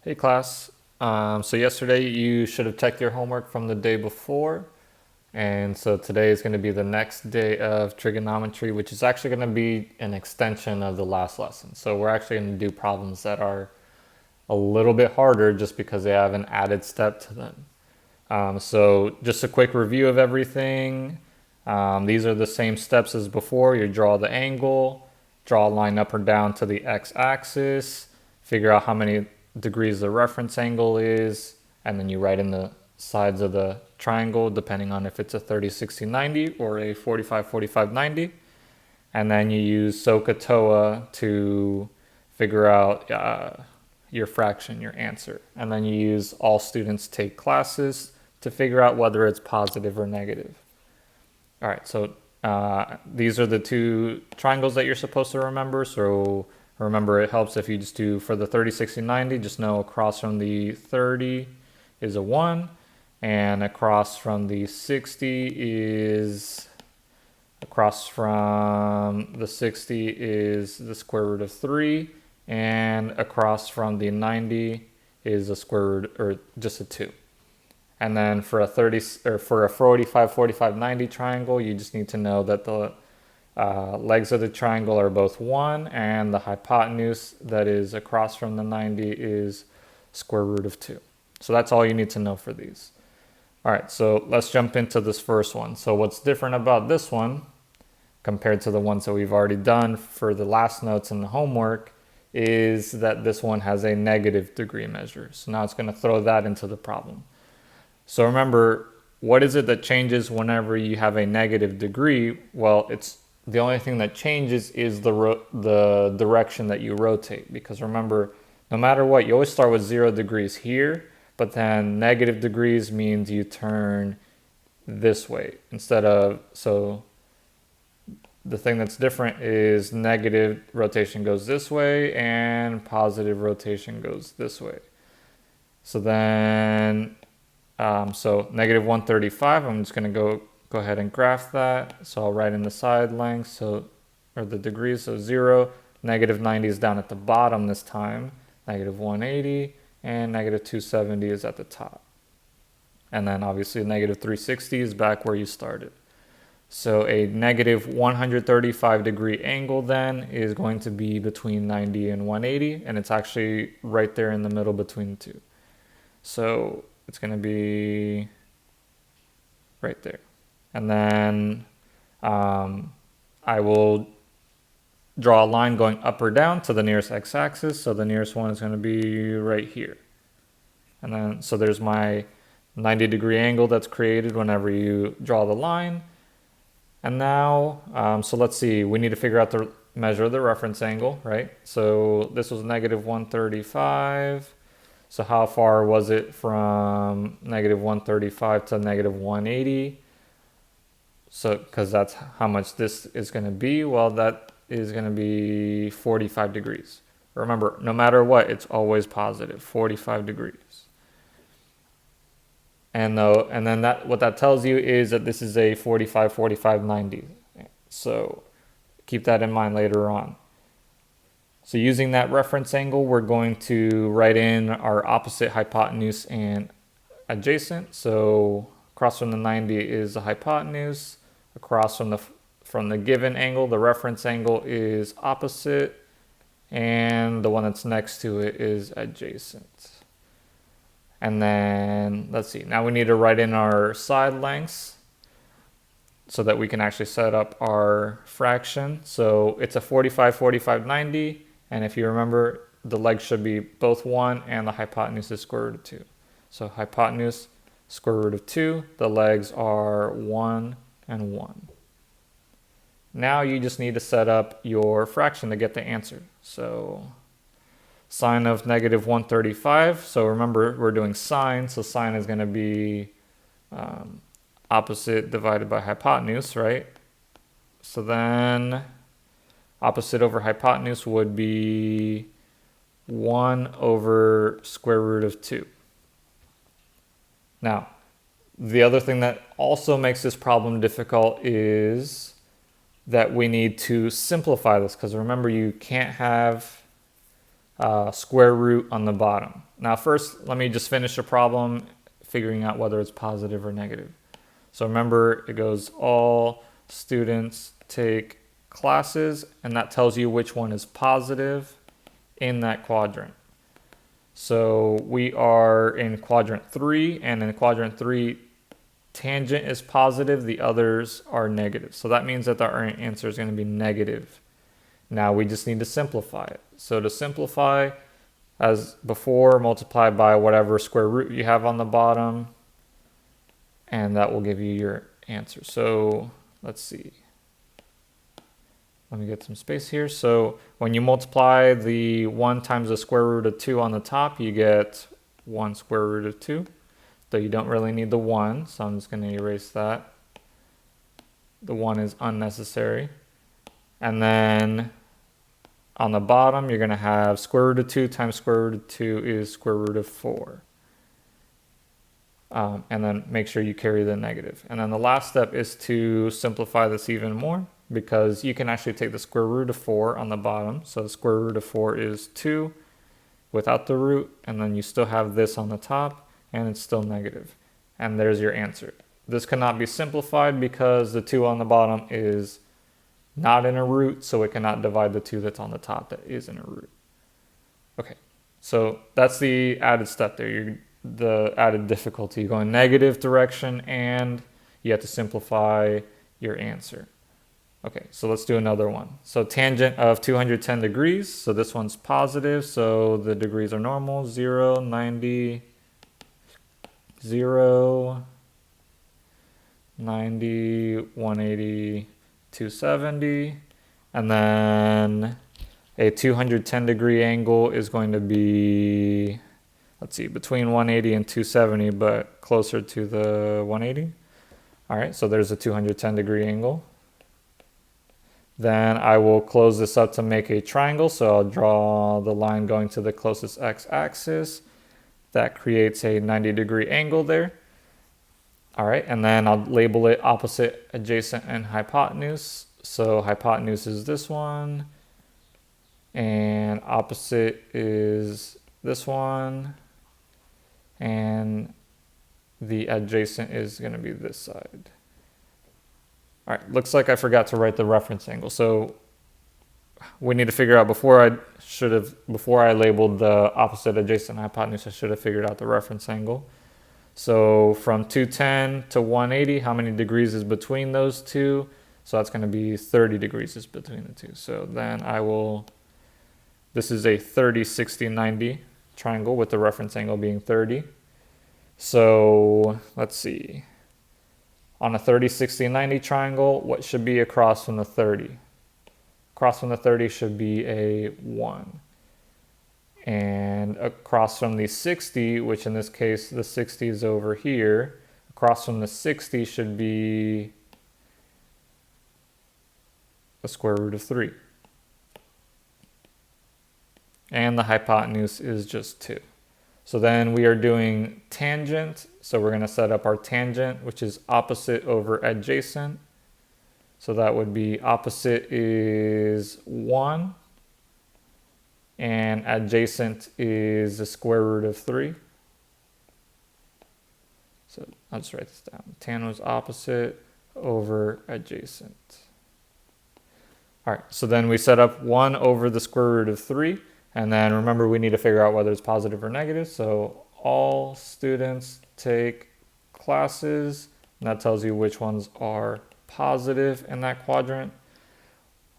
Hey class. So yesterday you should have checked your homework from the day before. And so today is going to be the next day of trigonometry, which is actually going to be an extension of the last lesson. So we're actually going to do problems that are a little bit harder just because they have an added step to them. So just a quick review of everything. These are the same steps as before. You draw the angle, draw a line up or down to the x-axis, figure out how many degrees the reference angle is, and then you write in the sides of the triangle depending on if it's a 30, 60, 90 or a 45, 45, 90. And then you use SOHCAHTOA to figure out your fraction, your answer. And then you use all students take classes to figure out whether it's positive or negative. All right, so these are the two triangles that you're supposed to remember. So remember, it helps if you just do, for the 30, 60, 90, just know across from the 30 is a 1, and across from the 60 is, across from the 60 is the square root of 3, and across from the 90 is a square root, or just a 2. And then for a 30 or for a 45, 45, 90 triangle, you just need to know that the legs of the triangle are both 1, and the hypotenuse that is across from the 90 is square root of 2. So that's all you need to know for these. All right, so let's jump into this first one. So what's different about this one compared to the ones that we've already done for the last notes in the homework is that this one has a negative degree measure. So now it's going to throw that into the problem. So remember, what is it that changes whenever you have a negative degree? Well, it's the only thing that changes is the direction that you rotate. Because remember, no matter what, you always start with 0 degrees here, but then negative degrees means you turn this way instead of, so the thing that's different is negative rotation goes this way and positive rotation goes this way. So then so negative 135, I'm just going to go ahead and graph that. So I'll write in the side length, or the degrees, so 0, negative 90 is down at the bottom this time, negative 180, and negative 270 is at the top. And then obviously negative 360 is back where you started. So a negative 135 degree angle then is going to be between 90 and 180, and it's actually right there in the middle between the two. So it's going to be right there. And then I will draw a line going up or down to the nearest x-axis. So the nearest one is going to be right here. And then, so there's my 90 degree angle that's created whenever you draw the line. And now, so let's see, we need to figure out the measure of the reference angle, right? So this was negative 135. So how far was it from negative 135 to negative 180? So, because that's how much this is going to be. Well, that is going to be 45 degrees. Remember, no matter what, it's always positive, 45 degrees. And then what that tells you is that this is a 45, 45, 90. So keep that in mind later on. So using that reference angle, we're going to write in our opposite, hypotenuse, and adjacent. So across from the 90 is the hypotenuse. Across from the given angle, the reference angle is opposite. And the one that's next to it is adjacent. And then, let's see, now we need to write in our side lengths so that we can actually set up our fraction. So it's a 45, 45, 90. And if you remember, the legs should be both 1 and the hypotenuse is square root of 2. So hypotenuse, square root of 2. The legs are 1 and 1. Now you just need to set up your fraction to get the answer. So sine of negative 135. So remember, we're doing sine. So sine is going to be opposite divided by hypotenuse, right? So then opposite over hypotenuse would be 1 over square root of 2. Now, the other thing that also makes this problem difficult is that we need to simplify this, because remember, you can't have square root on the bottom. Now first, let me just finish the problem figuring out whether it's positive or negative. So remember, it goes all students take classes, and that tells you which one is positive in that quadrant. So we are in quadrant 3, and in quadrant 3, tangent is positive, the others are negative. So that means that our answer is going to be negative. Now we just need to simplify it. So to simplify, as before, multiply by whatever square root you have on the bottom, and that will give you your answer. So let's see. Let me get some space here. So when you multiply the 1 times the square root of 2 on the top, you get 1 square root of 2. So you don't really need the 1, so I'm just going to erase that. The 1 is unnecessary. And then on the bottom, you're going to have square root of 2 times square root of 2 is square root of 4. And then make sure you carry the negative. And then the last step is to simplify this even more, because you can actually take the square root of 4 on the bottom. So the square root of 4 is 2 without the root, and then you still have this on the top, and it's still negative. And there's your answer. This cannot be simplified because the 2 on the bottom is not in a root, so it cannot divide the 2 that's on the top that is in a root. Okay, so that's the added step there. The added difficulty. You're going negative direction, and you have to simplify your answer. Okay, so let's do another one. So tangent of 210 degrees. So this one's positive, so the degrees are normal. 0, 90, 0, 90, 180, 270. And then a 210 degree angle is going to be, let's see, between 180 and 270, but closer to the 180. All right, so there's a 210 degree angle. Then I will close this up to make a triangle. So I'll draw the line going to the closest x-axis. That creates a 90 degree angle there. All right, and then I'll label it opposite, adjacent, and hypotenuse. So hypotenuse is this one, and opposite is this one, and the adjacent is going to be this side. All right, looks like I forgot to write the reference angle. So we need to figure out, before I labeled the opposite, adjacent, hypotenuse, I should have figured out the reference angle. So from 210 to 180, how many degrees is between those two? So that's going to be 30 degrees is between the two. So then this is a 30, 60, 90 triangle with the reference angle being 30. So let's see. On a 30, 60, 90 triangle, what should be across from the 30? Across from the 30 should be a 1. And across from the 60, which in this case, the 60 is over here, across from the 60 should be a square root of 3. And the hypotenuse is just 2. So then we are doing tangent. So we're going to set up our tangent, which is opposite over adjacent. So that would be opposite is 1. And adjacent is the square root of 3. So I'll just write this down. Tan was opposite over adjacent. All right, so then we set up 1 over the square root of 3. And then remember, we need to figure out whether it's positive or negative. So all students take classes, and that tells you which ones are positive in that quadrant.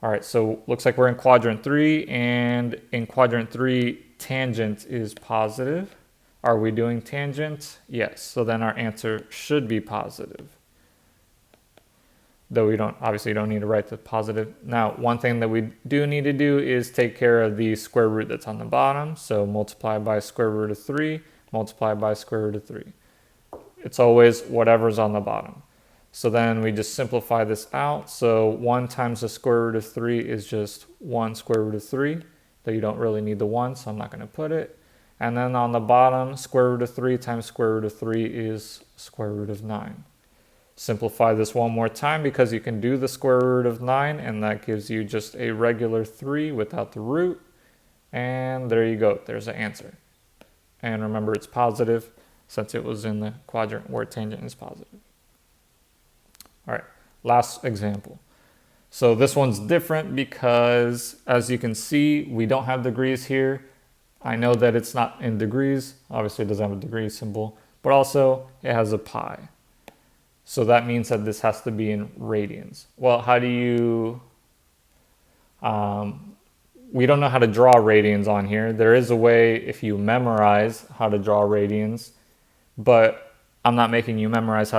All right, so looks like we're in quadrant 3, and in quadrant 3, tangent is positive. Are we doing tangent? Yes, so then our answer should be positive. Though we obviously don't need to write the positive. Now, one thing that we do need to do is take care of the square root that's on the bottom. So multiply by square root of 3, multiply by square root of 3. It's always whatever's on the bottom. So then we just simplify this out. So 1 times the square root of 3 is just 1 square root of 3. Though you don't really need the 1, so I'm not going to put it. And then on the bottom, square root of 3 times square root of 3 is square root of 9. Simplify this one more time, because you can do the square root of 9, and that gives you just a regular 3 without the root. And there you go, there's the answer. And remember, it's positive since it was in the quadrant where tangent is positive. All right, last example. So this one's different because, as you can see, we don't have degrees here. I know that it's not in degrees. Obviously, it doesn't have a degree symbol, but also it has a pi. So that means that this has to be in radians. Well, how do you... we don't know how to draw radians on here. There is a way if you memorize how to draw radians, but I'm not making you memorize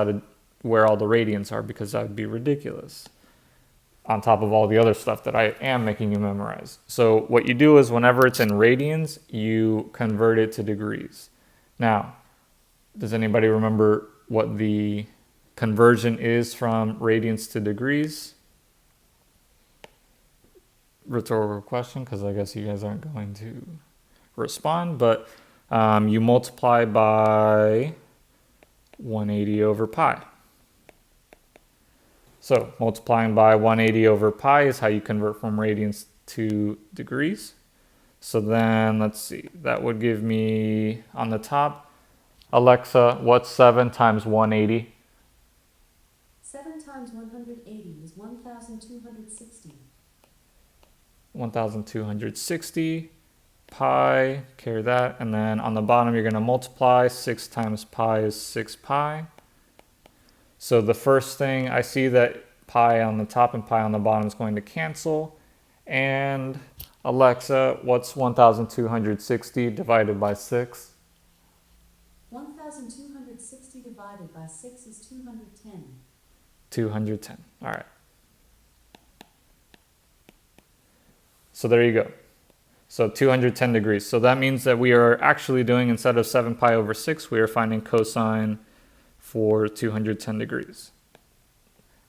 where all the radians are because that would be ridiculous on top of all the other stuff that I am making you memorize. So what you do is whenever it's in radians, you convert it to degrees. Now, does anybody remember what the conversion is from radians to degrees? Rhetorical question, because I guess you guys aren't going to respond, but you multiply by 180 over pi. So multiplying by 180 over pi is how you convert from radians to degrees. So then let's see, that would give me on the top, Alexa, what's 7 times 180? 7 times 180 is 1,260. 1,260 pi, carry that, and then on the bottom you're going to multiply. 6 times pi is 6 pi. So the first thing I see that pi on the top and pi on the bottom is going to cancel. And Alexa, what's 1,260 divided by 6? 1,260 divided by 6 is 210. 210. All right. So there you go. So 210 degrees. So that means that we are actually doing, instead of 7 pi over 6, we are finding cosine for 210 degrees.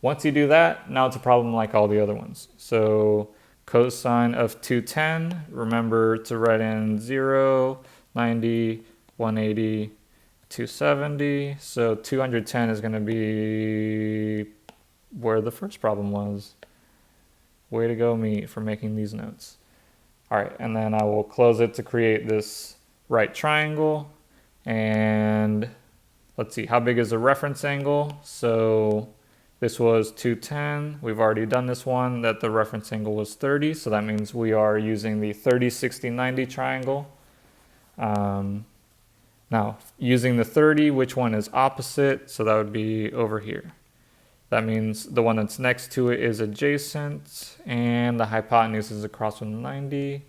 Once you do that, now it's a problem like all the other ones. So cosine of 210, remember to write in 0, 90, 180, 270. So 210 is going to be where the first problem was. Way to go, me, for making these notes. All right, and then I will close it to create this right triangle. And let's see, how big is the reference angle? So this was 210. We've already done this one, that the reference angle was 30. So that means we are using the 30, 60, 90 triangle. Now, using the 30, which one is opposite? So that would be over here. That means the one that's next to it is adjacent, and the hypotenuse is across from 90.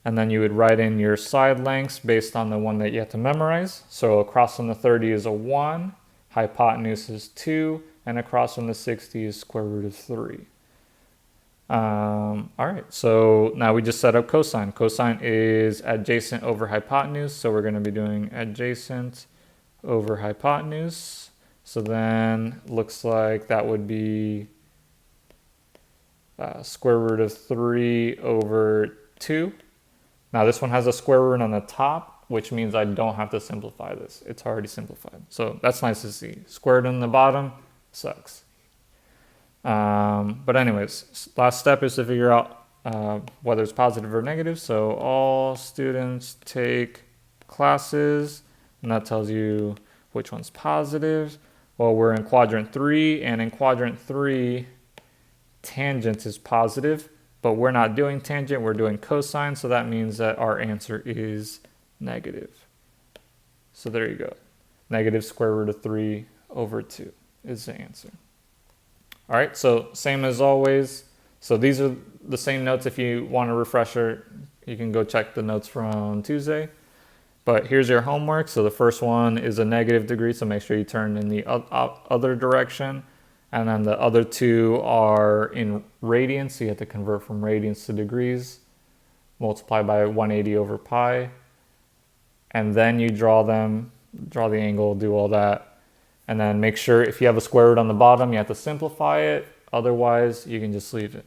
And then you would write in your side lengths based on the one that you have to memorize. So across from the 30 is a 1, hypotenuse is 2, and across from the 60 is square root of 3. All right, so now we just set up cosine. Cosine is adjacent over hypotenuse, so we're going to be doing adjacent over hypotenuse. So then looks like that would be square root of 3 over 2. Now this one has a square root on the top, which means I don't have to simplify this. It's already simplified. So that's nice to see. Square root on the bottom sucks. But anyways, last step is to figure out whether it's positive or negative. So all students take classes, and that tells you which one's positive. Well, we're in quadrant 3, and in quadrant 3, tangent is positive, but we're not doing tangent, we're doing cosine, so that means that our answer is negative. So there you go. Negative square root of 3 over 2 is the answer. All right, so same as always. So these are the same notes. If you want a refresher, you can go check the notes from Tuesday. But here's your homework. So the first one is a negative degree, so make sure you turn in the other direction. And then the other two are in radians, so you have to convert from radians to degrees. Multiply by 180 over pi. And then you draw them, draw the angle, do all that. And then make sure if you have a square root on the bottom, you have to simplify it. Otherwise, you can just leave it.